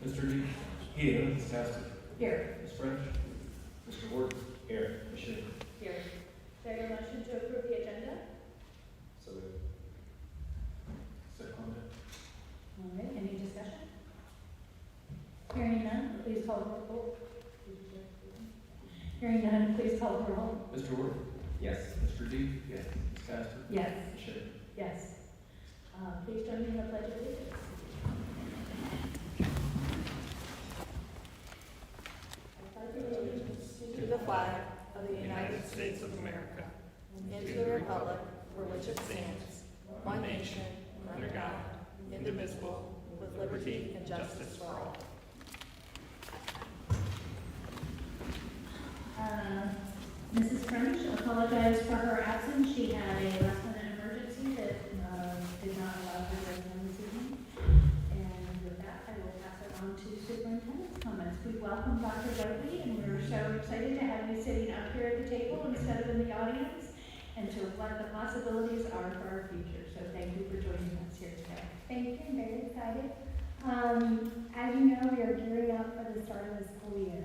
Mr. D. Here. Ms. Castor. Here. Ms. French. Mr. Ward. Here. Ms. Schaefer. Here. Do I have a motion to approve the agenda? So moved. Second on that. All right, any discussion? Hearing none, please call the roll. Hearing none, please call the roll. Mr. Ward. Yes. Mr. D. Yes. Ms. Castor. Yes. Ms. Schaefer. Yes. Please join me in the pledge of allegiance. I pledge allegiance to the flag of the United States of America and to the republic for which it stands, one nation, under God, indivisible, with liberty and justice for all. Mrs. French apologized for her absence. She had a last-minute emergency that did not allow her to attend this evening. And with that, I will pass it on to superintendent's comments. We welcome Dr. Whitley, and we're so excited to have you sitting up here at the table instead of in the audience, and to what the possibilities are for our future. So thank you for joining us here today. Thank you, I'm very excited. As you know, we are gearing up for the start of the school year.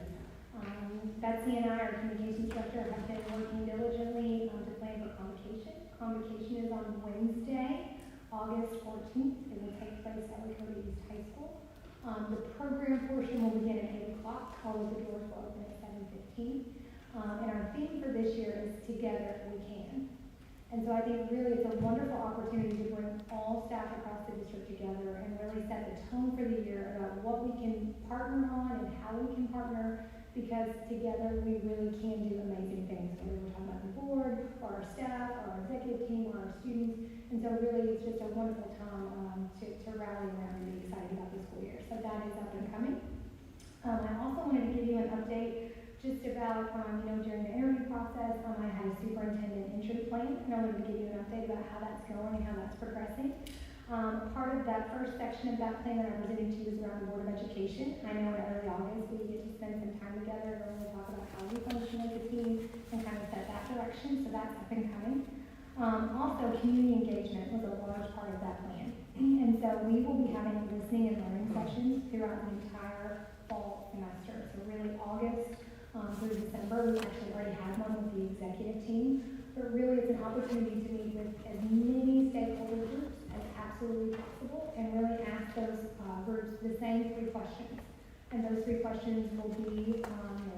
Betsy and I, our communications director, have been working diligently to plan for convocation. Convocation is on Wednesday, August 14th. It will take place at Lakota East High School. The program portion will begin at 8 o'clock. All of the doors will open at 7:15. And our theme for this year is Together We Can. And so I think really it's a wonderful opportunity to bring all staff across the district together and really set the tone for the year about what we can partner on and how we can partner, because together we really can do amazing things, whether we're talking about the board, or our staff, or our executive team, or our students. And so really it's just a wonderful time to rally around and be excited about the school year. So that is up and coming. I also wanted to give you an update just about, during the interview process, I had a superintendent entry plan, and I wanted to give you an update about how that's going and how that's progressing. Part of that first section of that plan that I presented to you is around the Board of Education. I know in early August we get to spend some time together and really talk about how we function as a team and kind of set that direction, so that's up and coming. Also, community engagement was a large part of that plan. And so we will be having listening and learning sessions throughout the entire fall semester. So really August through December, we actually already had one with the executive team, but really it's an opportunity to meet with as many stakeholder groups as absolutely possible and really ask those groups the same 3 questions. And those 3 questions will be,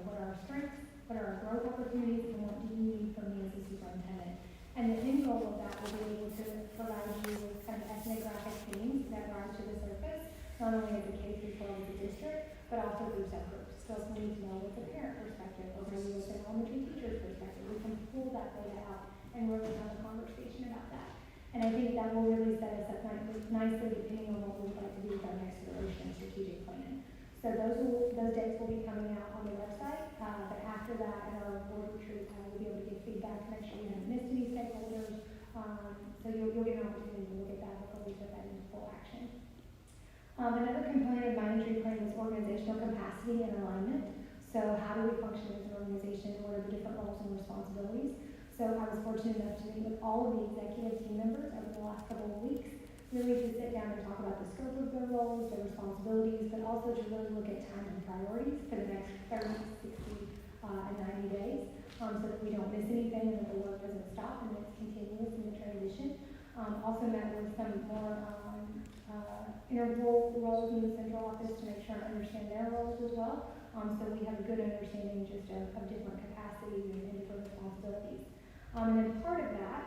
what are our strengths, what are our growth opportunities, and what do you need from me as a superintendent? And the end goal of that will be able to provide you with kind of ethnographic themes that rise to the surface, not only as a K-12 as a district, but also through subgroups. So if we need to know what's a parent perspective, or maybe what's an elementary teacher's perspective, we can pull that data out and really have a conversation about that. And I think that will really set us up nicely depending on what we would like to do with our next iteration strategic plan. So those dates will be coming out on the website, but after that, at our board retreat, we'll be able to give feedback to make sure we haven't missed any stakeholders. So you'll get an opportunity to look at that before we put that into full action. Another component of my entry plan is organizational capacity and alignment. So how do we function as an organization? What are the different roles and responsibilities? So I was fortunate enough to meet with all of the executive team members over the last couple of weeks, really to sit down and talk about the scope of their roles, their responsibilities, but also to really look at time and priorities for the next 30, 60, and 90 days, so that we don't miss anything and that the work doesn't stop and it's continuous in the transition. Also met with some more integral roles in the central office to make sure I understand their roles as well. So we have a good understanding just of different capacities and different responsibilities. And then part of that,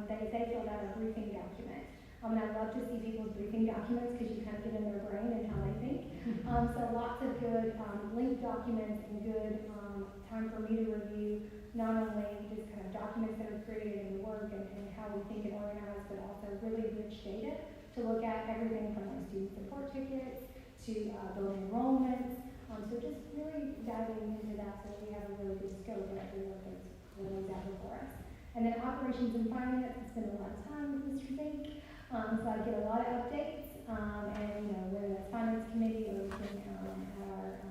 they filled out a briefing document. And I love to see people's briefing documents because you kind of get in their brain and how they think. So lots of good linked documents and good time for me to review not only just kind of documents that are created in the work and how we think and organize, but also really rich data to look at everything from like student support tickets to building enrollments. So just really diving into that so that we have a really good scope of the work that's laid out before us. And then operations and finance, I spend a lot of time with Mr. Zink. So I get a lot of updates, and whether that's finance committee or looking at our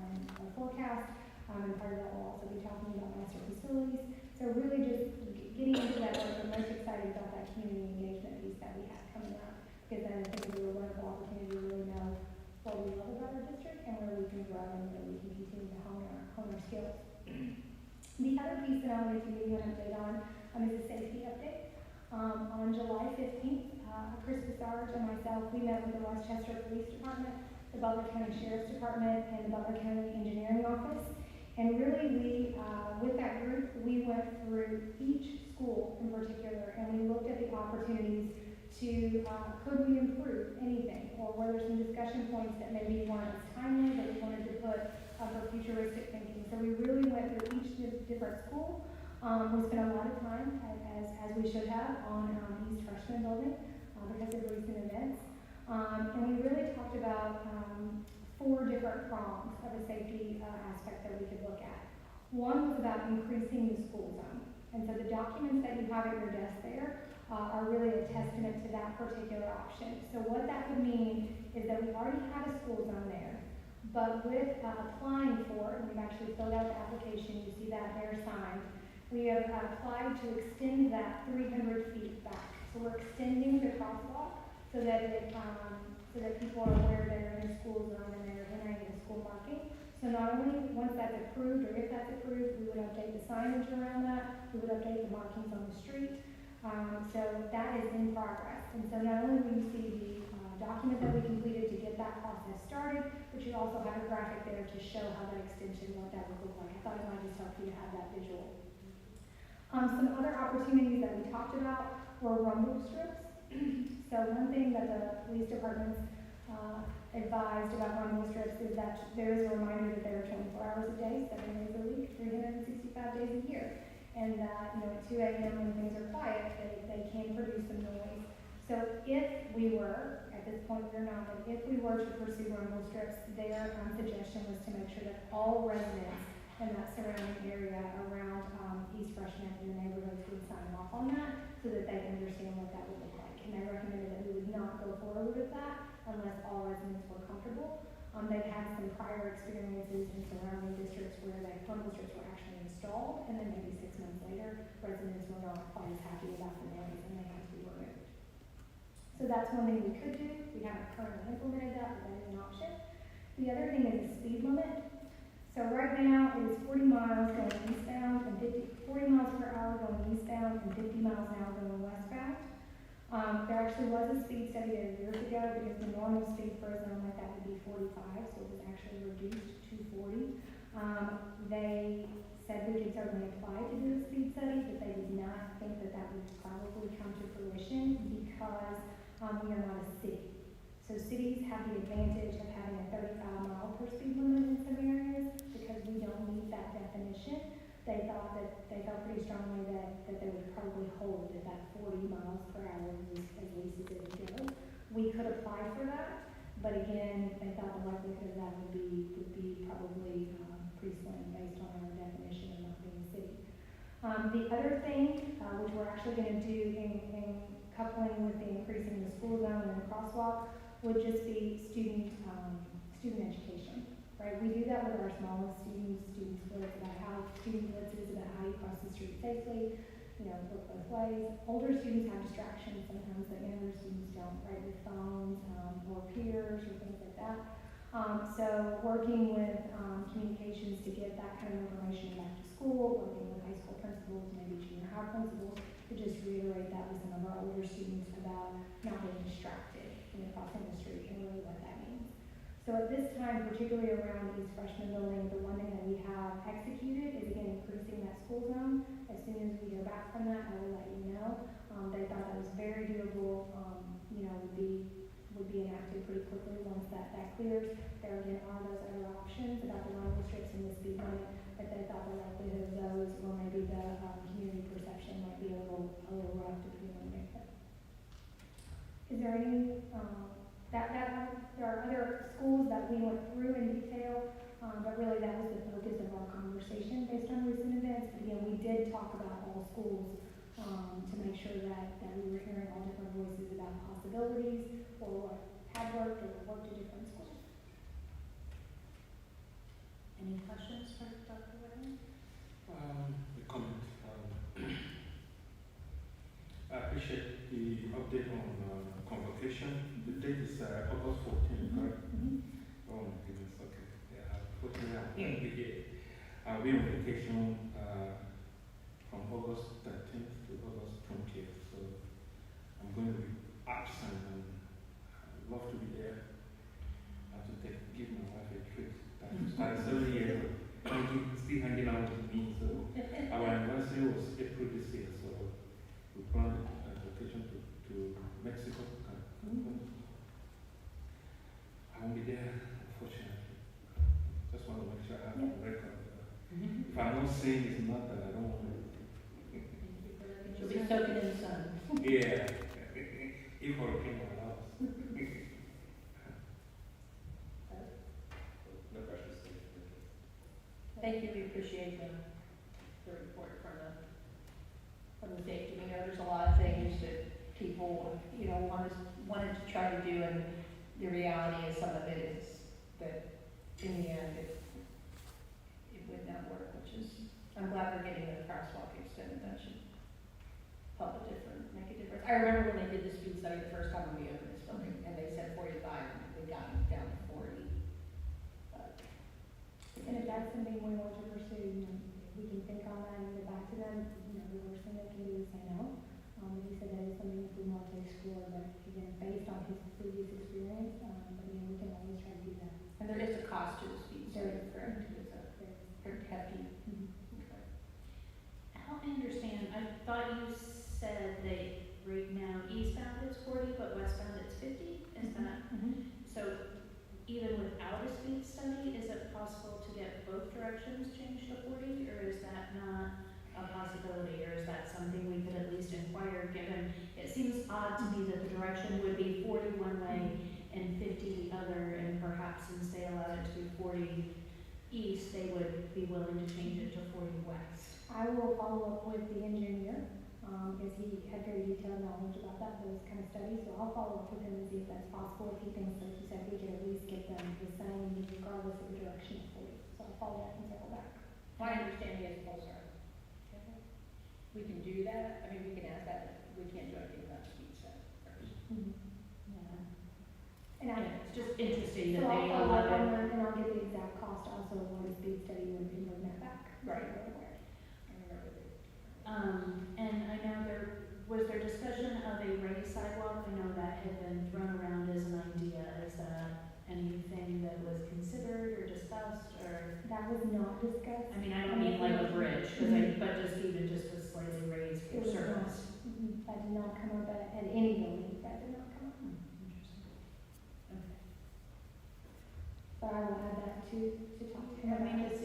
forecast, and part of that we'll also be talking about master facilities. So really just getting into that work, I'm most excited about that community engagement piece that we have coming up, because then I think it'll be a wonderful opportunity to really know what we love about our district and where we wanted to give you an update on is a safety update. On July 15th, Chris Sarge and myself, we met with the Westchester Police Department, the Butler County Sheriff's Department, and the Butler County Engineering Office. And really, with that group, we went through each school in particular, and we looked at the opportunities to, could we improve anything, or were there some discussion points that maybe weren't as timely, that we wanted to put for futuristic thinking. So we really went through each different school. We spent a lot of time, as we should have, on East Freshman Building because of recent events. And we really talked about 4 different prongs of a safety aspect that we could look at. One was about increasing the school zone. And so the documents that you have at your desk there are really a testament to that particular option. So what that would mean is that we already have a school zone there, but with applying for, and we've actually filled out the application, you see that there signed, we have applied to extend that 300 feet back. So we're extending the crosswalk so that people are aware they're in a school zone and they're entering a school marking. So not only once that's approved, or if that's approved, we would update the signage around that, we would update the markings on the street. So that is in progress. And so not only will you see the document that we completed to get that process started, but you also have a graphic there to show how that extension, what that would look like. I thought it might just help you to have that visual. Some other opportunities that we talked about were rumble strips. So one thing that the police departments advised about rumble strips is that there is a reminder that they are 24 hours a day, 7 days a week, 365 days a year. And that, at 2 a.m. when things are quiet, they can produce some noise. So if we were, at this point we're not, but if we were to pursue rumble strips, their suggestion was to make sure that all residents in that surrounding area around East Freshman and the neighborhoods would sign off on that so that they understand what that would look like. And they recommended that we would not go forward with that unless all residents were comfortable. They've had some prior experiences in surrounding districts where the rumble strips were actually installed, and then maybe 6 months later, residents were not quite as happy about the noise and they had to be removed. So that's one thing we could do. We haven't currently implemented that, but that is an option. The other thing is the speed limit. So right now, it is 40 miles going eastbound and 40 miles per hour going eastbound and 50 miles an hour going westbound. There actually was a speed study there years ago because the normal speed for a zone like that would be 45, so it was actually reduced to 40. They said we could certainly apply to do a speed study, but they did not think that that would probably come to fruition because we are not a city. So cities have the advantage of having a 35 mile per speed limit in some areas because we don't meet that definition. They felt pretty strongly that they would probably hold at that 40 miles per hour as least as it would go. We could apply for that, but again, they thought the likelihood of that would be probably pretty slim based on our definition of not being a city. The other thing, which we're actually going to do in coupling with the increasing the school zone and the crosswalk, would just be student education. Right, we do that with our smallest students where it's about how student blitz is about how you cross the street safely, look both ways. Older students have distractions sometimes that younger students don't, right, with phones or peers or things like that. So working with communications to get that kind of information back to school, working with high school principals, maybe junior high principals, to just reiterate that with some of our older students about not being distracted when you're crossing the street and really what that means. So at this time, particularly around East Freshman Building, the one thing that we have executed is again increasing that school zone. As soon as we hear back from that, I will let you know. They thought that was very doable, would be enacted pretty quickly once that clears. There again are those other options about the rumble strips and the speed limit, but they thought the likelihood of those or maybe the community perception might be a little rough to be eliminated. Is there any, there are other schools that we went through in detail, but really that was the focus of our conversation based on recent events. But again, we did talk about all schools to make sure that we were hearing all different voices about possibilities or what had worked or worked at different schools. Any questions for Dr. Whitman? A comment. I appreciate the update on convocation. The date is August 14th, correct? Mm-hmm. Oh my goodness, okay. Yeah, unfortunately I won't be here. I'll be on vacation Started 7 years, still hanging out with me. So our anniversary was April this year, so we planned a vacation to Mexico. I won't be there, unfortunately. Just want to make sure I have a record. If I'm not saying it's not that I don't want to. She'll be soaking in the sun. Yeah. If hurricane allows. No questions. Thank you, we appreciate the report from the safety. We know there's a lot of things that people, wanted to try to do, and the reality is some of it is that in the end, it would not work, which is, I'm glad we're getting the crosswalk extended. That should make a difference. I remember when they did the speed study the first time when we opened this building, and they said 45, and they got it down to 40. And if that's something we want to pursue, we can think on that and go back to them. The worst thing they can do is say no. But he said that is something that we want to explore, but again, based on his previous experience, but we can always try to do that. And there is a cost to the speed study, correct? It's a hefty. Okay. Help me understand, I thought you said that right now eastbound is 40, but westbound it's 50? Is that, so even without a speed study, is it possible to get both directions changed to 40, or is that not a possibility, or is that something we could at least inquire, given it seems odd to me that the direction would be 40 one way and 50 the other, and perhaps since they allowed it to be 40 east, they would be willing to change it to 40 west. I will follow up with the engineer, because he had very detailed knowledge about those kind of studies. So I'll follow up with him and see if that's possible. If he thinks, like you said, we could at least get them the same regardless of the direction of 40. So I'll follow up and circle back. My understanding is full start. We can do that, I mean, we can ask that, but we can't do anything about speed set first. Yeah. And It's just interesting so that I'll they follow up allowed on it. that, and I'll get the exact cost also of what a speed study would bring that back. Right. So we're aware. I remember that. And I know was there discussion of a raised sidewalk? I know that had been thrown around as an idea. Is that anything that was considered or discussed, or? That was not discussed. I mean, I don't mean like a bridge, but just even just a slightly raised It was not. surface. That did not come up at any building. That did not come up. Interesting. Okay. But I will add that to talk to him I mean, about. it's,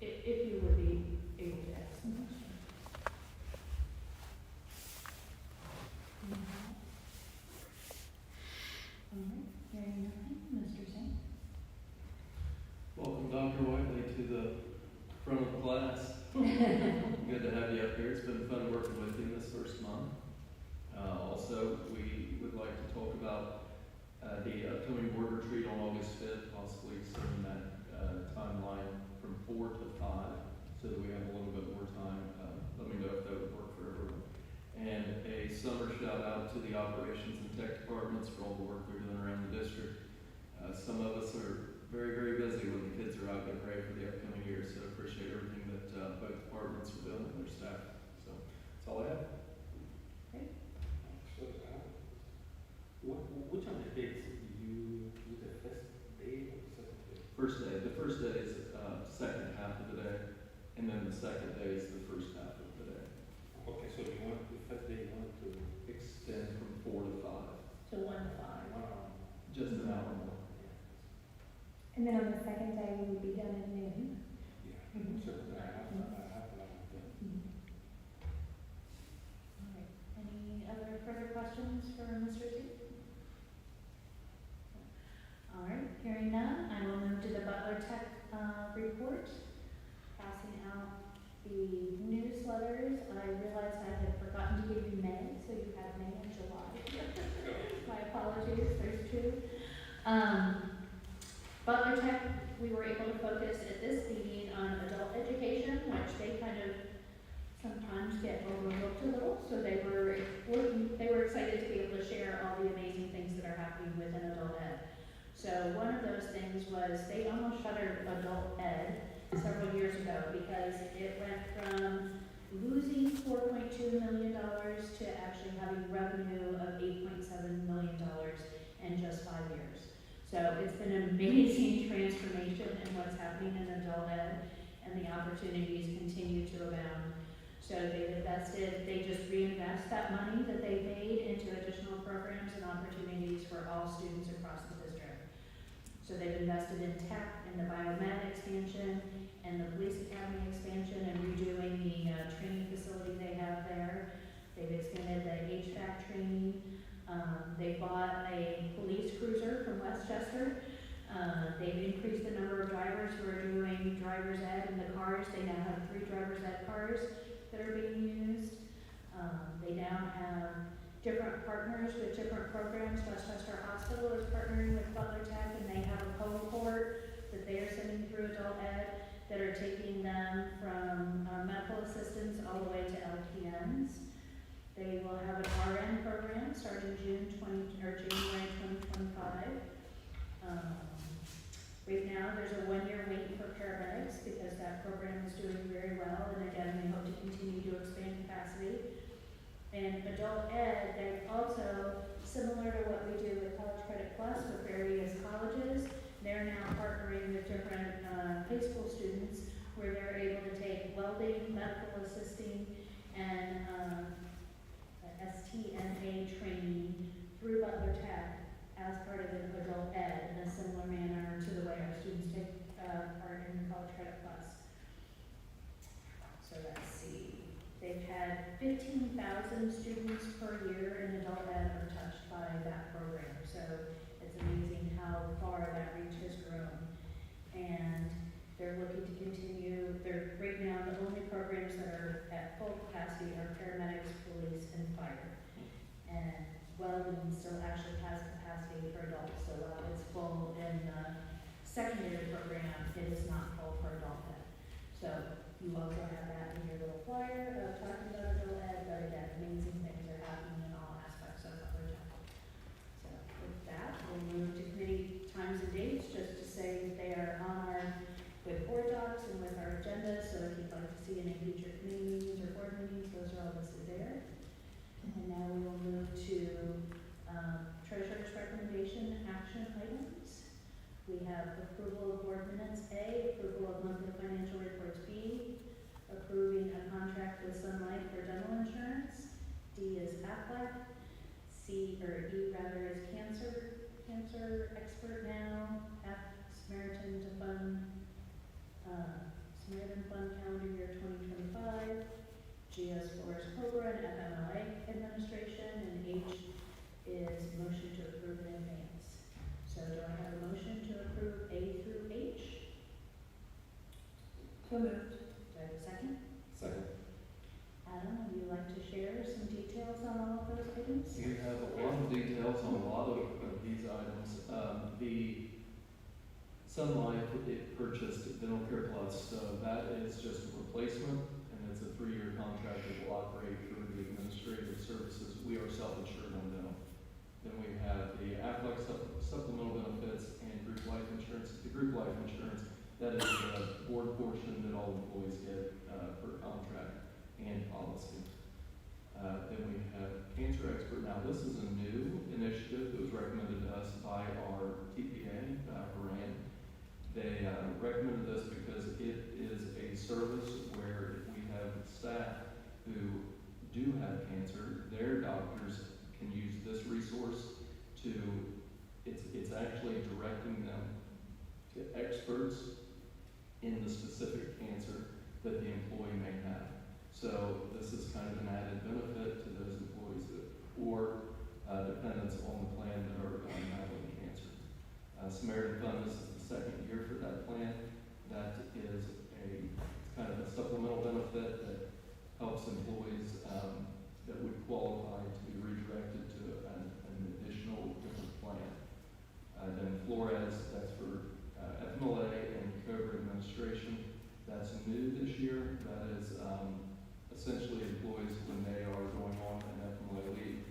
if you would be able to ask the question. All right, hearing nothing, Mr. Singh? Welcome, Dr. Whiteley, to the front of the class. Good to have you up here. It's been fun working with you this first month. Also, we would like to talk about the upcoming board retreat on August 5th, possibly extending that timeline from 4 to 5, so that we have a little bit more time. Let me know if that would work for everyone. And a summer shout out to the operations and tech departments for all the work they're doing around the district. Some of us are very, very busy when the kids are out getting ready for the upcoming year, so appreciate everything that both departments are doing and their staff. So that's all I have. Which of the dates do you do the first day or the second day? First day. The first day is second half of the day, and then the second day is the first half of the day. Okay, so you want the first day you want to Extend from 4 to 5, So 1 to 5. just an hour more. And then on the second day, we would be done at noon. Yeah. Mhm. So I have a lot of them. All right, any other further questions for Mr. Z? All right, hearing none, I will move to the Butler Tech report, passing out the newsletters. I realized I had forgotten to give you May, so you have May and July. My apologies, there's two. Butler Tech, we were able to focus at this meeting on adult education, which they kind of sometimes get overlooked a little, so they were excited to be able to share all the amazing things that are happening within adult ed. So one of those things was they almost shuttered adult ed several years ago because it went from losing $4.2 million to actually having revenue of $8.7 million in just 5 years. So it's been an amazing transformation in what's happening in adult ed, and the opportunities continue to abound. So they just reinvest that money that they paid into additional programs and opportunities for all students across the district. So they've invested in tech, in the biomed expansion, and the police academy expansion, and redoing the training facility they have there. They've expanded the HVAC training. They bought a police cruiser from Westchester. They've increased the number of drivers who are doing driver's ed in the cars. They now have 3 driver's ed cars that are being used. They now have different partners with different programs. Westchester Hospital is partnering with Butler Tech, and they have a cohort that they are sending through adult ed that are taking them from medical assistants all the way to LPNs. They will have an RN program starting January 2025. Right now, there's a 1-year wait for paramedics because that program is doing very well, and again, we hope to continue to expand capacity. And adult ed, they're also, similar to what we do with College Credit Plus with various colleges, they're now partnering with different high school students where they're able to take welding, medical assisting, and STNA training through Butler Tech as part of an adult ed in a similar manner to the way our students take part in College Credit Plus. So let's see. They've had 15,000 students per year in adult ed are touched by that program. So it's amazing how far that reach has grown. And they're looking to continue. They're right now the only programs that are at full capacity are paramedics, police, and fire. And welding still actually has capacity for adults, so while it's full in the secondary program, it is not full for adult ed. So you also have that in your little flyer of talking about adult ed, but again, amazing things are happening in all aspects of Butler Tech. So with that, we'll move to committee times and dates, just to say that they are on with board docs and with our agenda, so if you'd like to see any future committee meetings or board meetings, those are all listed there. And now we will move to treasurer's recommendation action items. We have approval of board minutes A, approval of monthly financial reports B, approving a contract with Sun Life for dental insurance. D is Aflac. E is cancer expert now. F, Samaritan Fund calendar year 2025. G is Flores Cobra and FMLA administration, and H is motion to approve in advance. So do I have a motion to approve A through H? So moved. Do I have a second? Second. Adam, would you like to share some details on all of those items? You have a lot of details on a lot of these items. The Sun Life, it purchased Dental Care Plus, so that is just a replacement, and it's a 3-year contract that will operate through the administrative services. We are self-insured on dental. Then we have the Aflac supplemental benefits and group life insurance. The group life insurance, that is the board portion that all employees get per contract and policy. Then we have Cancer Expert. Now, this is a new initiative that was recommended to us by our TPA, Haran. They recommended this because it is a service where if we have staff who do have cancer, their doctors can use this resource to, it's actually directing them to experts in the specific cancer that the employee may have. So this is kind of an added benefit to those employees or dependents on the plan that are having cancer. Samaritan Fund, this is the 2nd year for that plan. That is it's kind of a supplemental benefit that helps employees that would qualify to be redirected to an additional different plan. Then Flores, that's for FMLA and COBRA administration. That's new this year. That is essentially employees when they are going on an FMLA leave.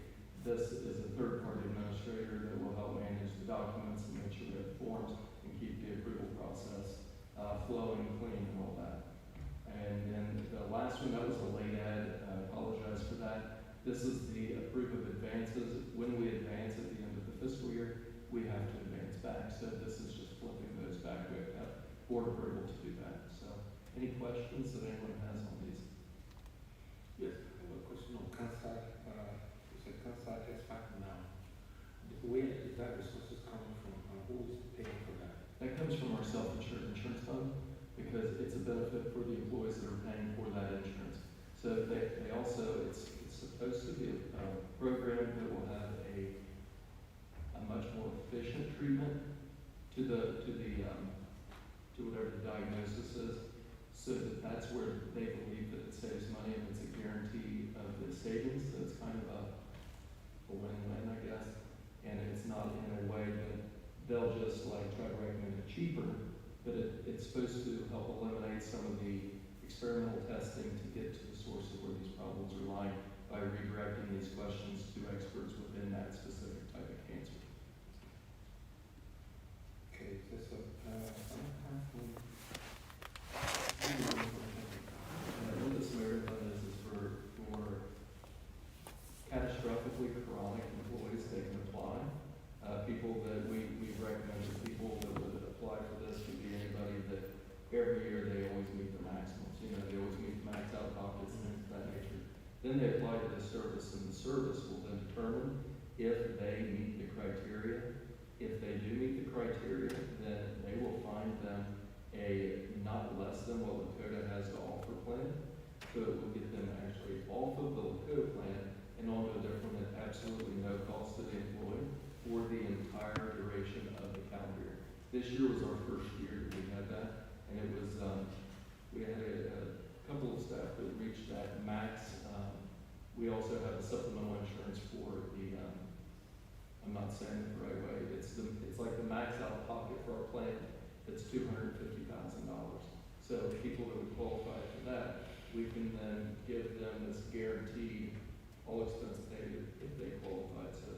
This is a third-party administrator that will help manage the documents and make sure we have forms and keep the approval process flowing, clean, and all that. And then the last one, that was a late add. I apologize for that. This is the approve of advances. When we advance at the end of the fiscal year, we have to advance back. So this is just flipping those back. We have to have board approval to do that. So any questions that anyone has on these? Yes, I have a question on cancer. You said cancer expert now. Where is that resources coming from, and who is paying for that? That comes from our self-insured insurance fund because it's a benefit for the employees that are paying for that insurance. So they also, it's supposed to be a program that will have a much more efficient treatment to whatever the diagnosis is. So that's where they believe that it saves money and it's a guarantee of the savings. So it's kind of a win-win, I guess. And it's not in a way that they'll just like try to recommend it cheaper, but it's supposed to help eliminate some of the experimental testing to get to the source of where these problems are lying by redirecting these questions to experts within that specific type of cancer. Okay, so And what this marathon is for catastrophically chronic employees, they can apply. People that we recommend that people that would apply for this would be anybody that every year they always meet the maximums. You know, they always meet the max out pockets and things of that nature. Then they apply to the service, and the service will then determine if they meet the criteria. If they do meet the criteria, then they will find them a not less than what Lakota has to offer plan. So it will get them actually off of the Lakota plan and onto a different at absolutely no cost to the employee for the entire duration of the calendar year. This year was our first year that we had that, and it was, we had a couple of staff that reached that max. We also have a supplemental insurance for the, I'm not saying it the right way, it's like the max out of pocket for our plan, it's $250,000. So people that would qualify for that, we can then give them this guaranteed all expense paid if they qualify. So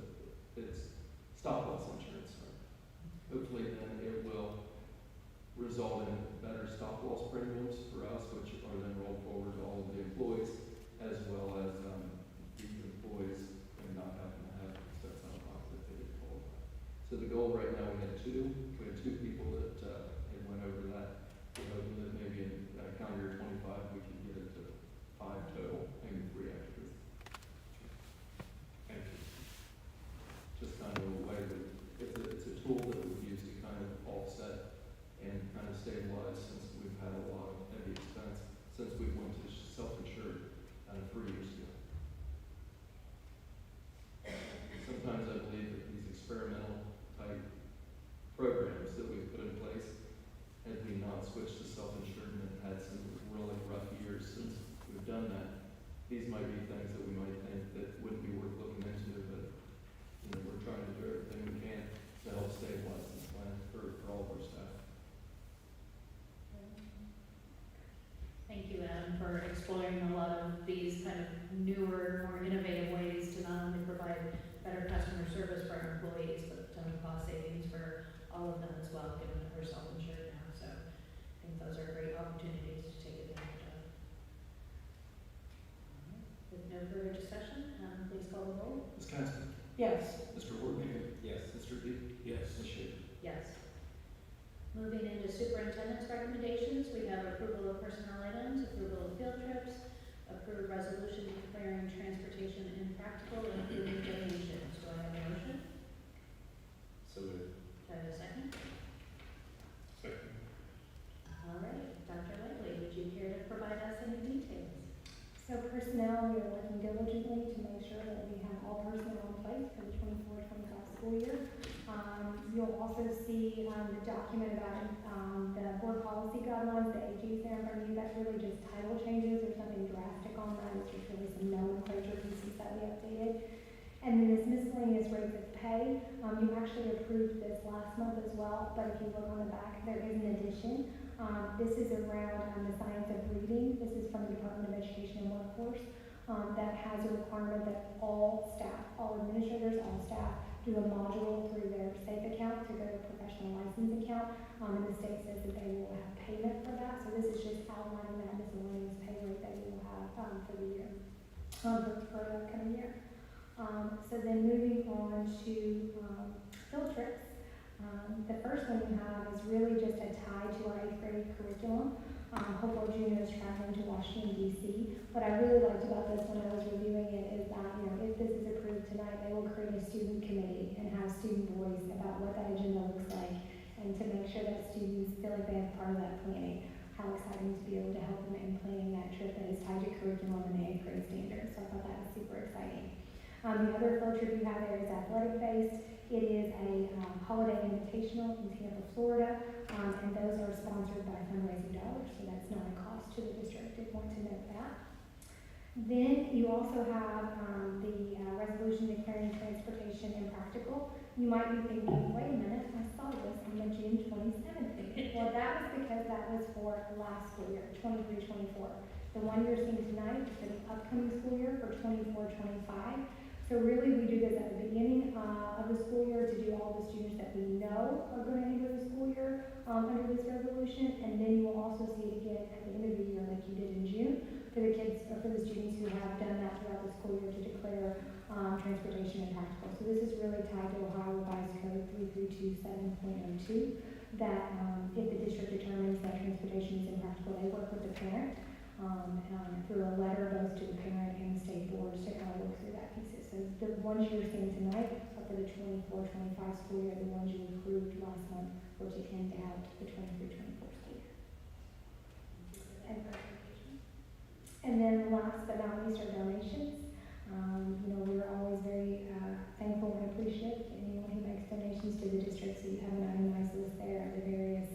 it's stop loss insurance. Hopefully then it will result in better stop loss premiums for us, which are then rolled forward to all of the employees, as well as the employees and not having to have expense out of pocket if they did qualify. So the goal right now, we had two people that had went over that. We're hoping that maybe in calendar year 25 we can get it to 5 total, maybe 3 extras. thank you. Just kind of a way that it's a tool that we've used to kind of offset and kind of stabilize since we've had a lot of heavy expense since we went to self-insured 3 years ago. Sometimes I believe that these experimental type programs that we've put in place, had we not switched to self-insured and had some really rough years since we've done that, these might be things that we might think that wouldn't be worth looking into, but you know, we're trying to do everything we can to help stabilize this plan for all of our staff. Thank you, Adam, for exploring a lot of these kind of newer, more innovative ways to not only provide better customer service for our employees, but cost savings for all of them as well, given that we're self-insured now. So I think those are great opportunities to take advantage of. With no further discussion, please call the roll. Ms. Casper? Yes. Mr. Horton? Yes. Mr. D? Yes. Ms. Schaefer? Yes. Moving into superintendent's recommendations, we have approval of personnel items, approval of field trips, approved resolution declaring transportation impractical and approving donations. Do I have a motion? So moved. Do I have a second? Second. All right, Dr. Lively, would you care to provide us any details? So personnel, we are working diligently to make sure that we have all personnel in place for the 24-25 school year. You'll also see the document about the board policy guidelines, the AGs there in front of you. That's really just title changes. There's nothing drastic on that. It's just really some nomenclature pieces that we updated. And then this miscellaneous rates of pay, you actually approved this last month as well, but if you look on the back, there is an addition. This is around the science of reading. This is from the Department of Education and Workforce. That has a requirement that all staff, all administrators, all staff do a module through their SAFE account to their professional license account. And the state says that they will have payment for that. So this is just outlining that miscellaneous pay rate that you will have for the year, for the upcoming year. So then moving on to field trips. The first one you have is really just a tie to our 8th grade curriculum. Hopeful Junior is traveling to Washington DC. What I really liked about this when I was reviewing it is that, if this is approved tonight, they will create a student committee and have student voice about what that agenda looks like, and to make sure that students feel like they have part of that planning. How exciting to be able to help them in planning that trip that is tied to curriculum and the 8th grade standards. So I thought that was super exciting. The other field trip you have there is athletic based. It is a holiday invitational in Tampa, Florida, and those are sponsored by fundraising dollars, so that's not a cost to the district. I want to note that. Then you also have the resolution declaring transportation impractical. You might be thinking, wait a minute, I saw this on the June 27th meeting. Well, that was because that was for last school year, 23-24. The one you're seeing tonight is for the upcoming school year for 24-25. So really, we do this at the beginning of the school year to do all the students that we know are going to enter the school year under this resolution, and then you will also see it again at the end of the year like you did in June for the kids, or for the students who have done that throughout the school year to declare transportation impractical. So this is really tied to Ohio Revised Code 3327.02, that if the district determines that transportation is impractical, they work with the parent through a letter both to the parent and the state boards to kind of work through that piece. So the ones you're seeing tonight are for the 24-25 school year. The ones you approved last month were to end out the 23-24 school year. And then last but not least are donations. We're always very thankful and appreciative to anyone who makes donations to the district. So you have an itemized list there of the various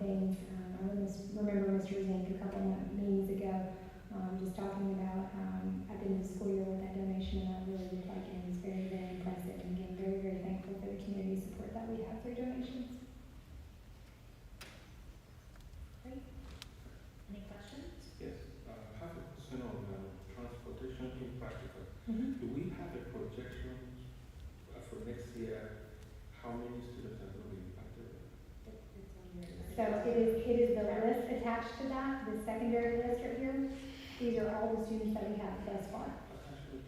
things. I remember Mr. Zink a couple of meetings ago just talking about at the end of the school year with that donation, and that really looked like it was very, very impressive. And again, very, very thankful for the community support that we have through donations. Great. Any questions? Yes, I have a question on transportation in practical. Mm-hmm. Do we have a projection for next year? How many students are going to be impacted? So it is the list attached to that, the secondary list right here. These are all the students that we have thus far.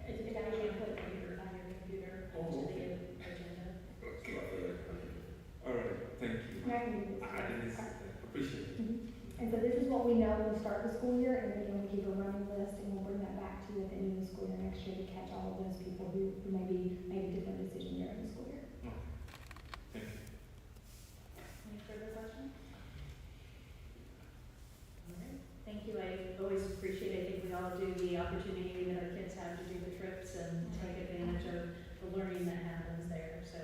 It's actually put on your computer Oh, to okay. the agenda. All right, thank you. And I can do this. I didn't appreciate it. And so this is what we know will start the school year, and then again, we keep a running list, and we'll bring that back to you at the end of the school year next year to catch all of those people who maybe made a different decision during the school year. Thank you. Any further questions? All right, thank you. I always appreciate, I think we all do, the opportunity that our kids have to do the trips and take advantage of the learning that happens there. So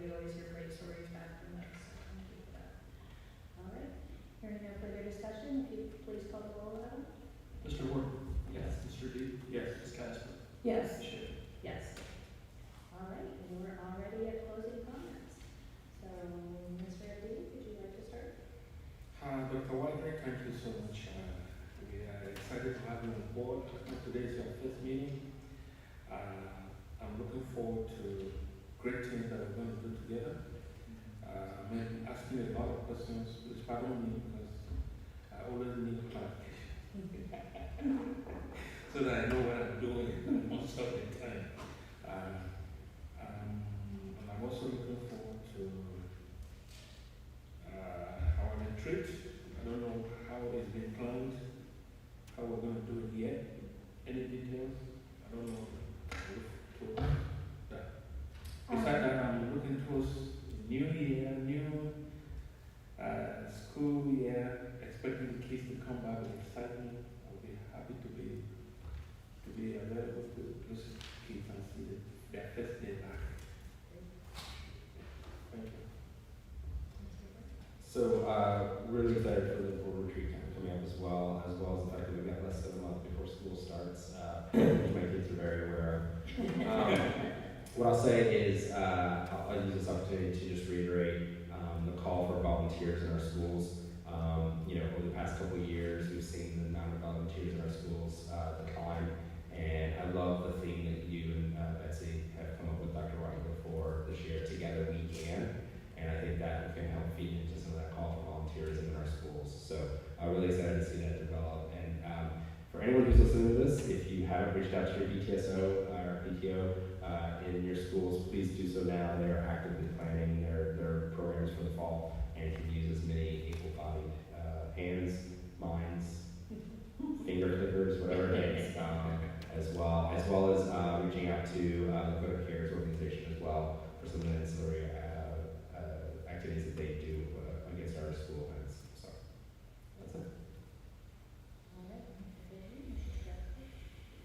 we always hear great stories back from those. So thank you for that. All right, hearing no further discussion, if you please call the roll, Adam. Mr. Ward? Yes. Mr. D? Yes. Ms. Casper? Yes. Ms. Schaefer? Yes. All right, and we're already at closing comments. So, Ms. Verdi, would you like to start? Dr. White, thank you so much. We are excited to have you on board. Today is your first meeting. I'm looking forward to great things that we're going to do together. I'm asking a lot of questions, which pardon me because I always need clarification so that I know what I'm doing most of the time. And I'm also looking forward to our retreat. I don't know how it's been planned, how we're going to do it yet. Any details? I don't know. Besides that, I'm looking towards new year, new school year, expecting the kids to come back with excitement. I'll be happy to be available to those kids and see their first day back. Thank you. So, really excited for the board retreat coming up as well as the fact that we've got less than a month before school starts, which my kids are very aware of. What I'll say is, I'll use this opportunity to just reiterate the call for volunteers in our schools. Over the past couple of years, we've seen the amount of volunteers in our schools decline, and I love the theme that you and Betsy have come up with, Dr. White, for this year. Together we can, and I think that can help feed into some of that call for volunteerism in our schools. So I'm really excited to see that develop. And for anyone who's listening to this, if you haven't reached out to your BTSO or PTO in your schools, please do so now. They are actively planning their program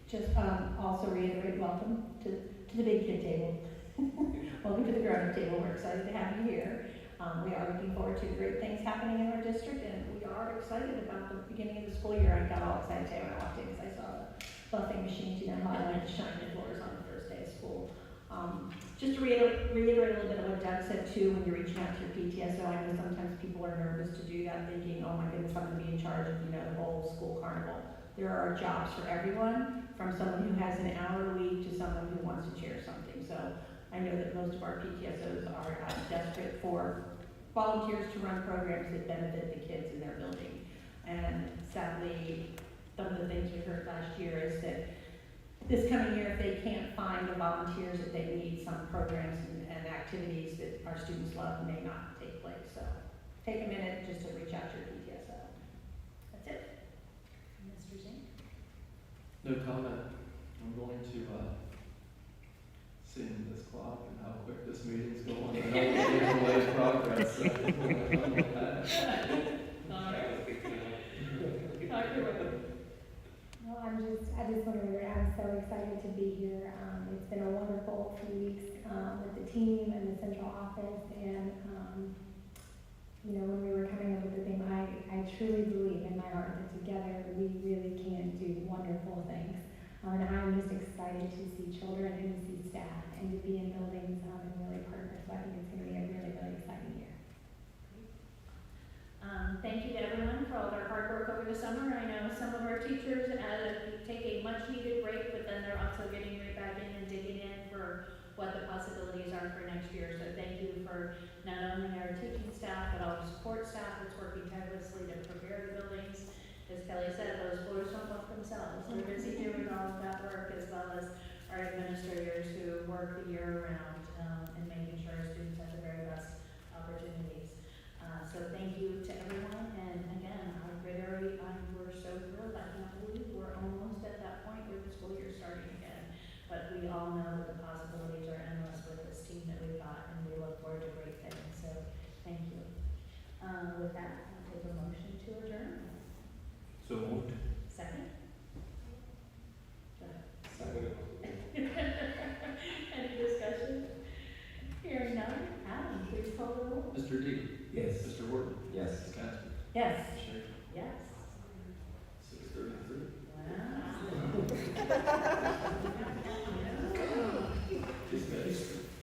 just also reiterate welcome to the big kid table. Welcome to the grown-up table. We're excited to have you here. We are looking forward to great things happening in our district, and we are excited about the beginning of the school year. I got all excited today when I walked in because I saw the buffing machines, you know, how I like to shine the floors on the first day of school. Just to reiterate a little bit of what Doug said too, when you're reaching out to your PTSO, I know sometimes people are nervous to do that, thinking, oh my goodness, I'm gonna be in charge of, you know, the whole school carnival. There are jobs for everyone, from someone who has an hour a week to someone who wants to chair something. So I know that most of our PTSOs are desperate for volunteers to run programs that benefit the kids in their building. And sadly, some of the things we heard last year is that this coming year, if they can't find the volunteers that they need, some programs and activities that our students love may not take place. So take a minute just to reach out to your PTSO. That's it. Mr. Zink? No comment. I'm going to seeing this clock and how quick this meeting's going. I know we're making a lot of progress. So I'm with that. No, I just want to reiterate, I'm so excited to be here. It's been a wonderful few weeks with the team and the central office, and you know, when we were coming up with the theme, I truly believe in my heart that together we really can do wonderful things. And I'm just excited to see children and to see staff and to be in buildings and really partner. So I think it's going to be a really, really exciting year. Thank you to everyone for all their hard work over the summer. I know some of our teachers take a much needed break, but then they're also getting right back in and digging in for what the possibilities are for next year. So thank you for not only our teaching staff, but all the support staff that's working tirelessly to prepare the buildings. As Kelly said, those floors don't look themselves. They're busy doing all of that work, as well as our administrators who work the year round and making sure our students have the very best opportunities. So thank you to everyone, and again, I reiterate, we're so thrilled. I can't believe we're almost at that point where the school year's starting again. But we all know that the possibilities are endless with this team that we've got, and we look forward to great things. So thank you. With that, I'll take a motion to adjourn. So moved. Second? Go ahead. Second. Any discussion? Hearing none, Adam, please call the roll. Mr. D. Yes. Mr. Wharton. Yes. Ms. Casper. Yes. Ms. Schaefer. Yes.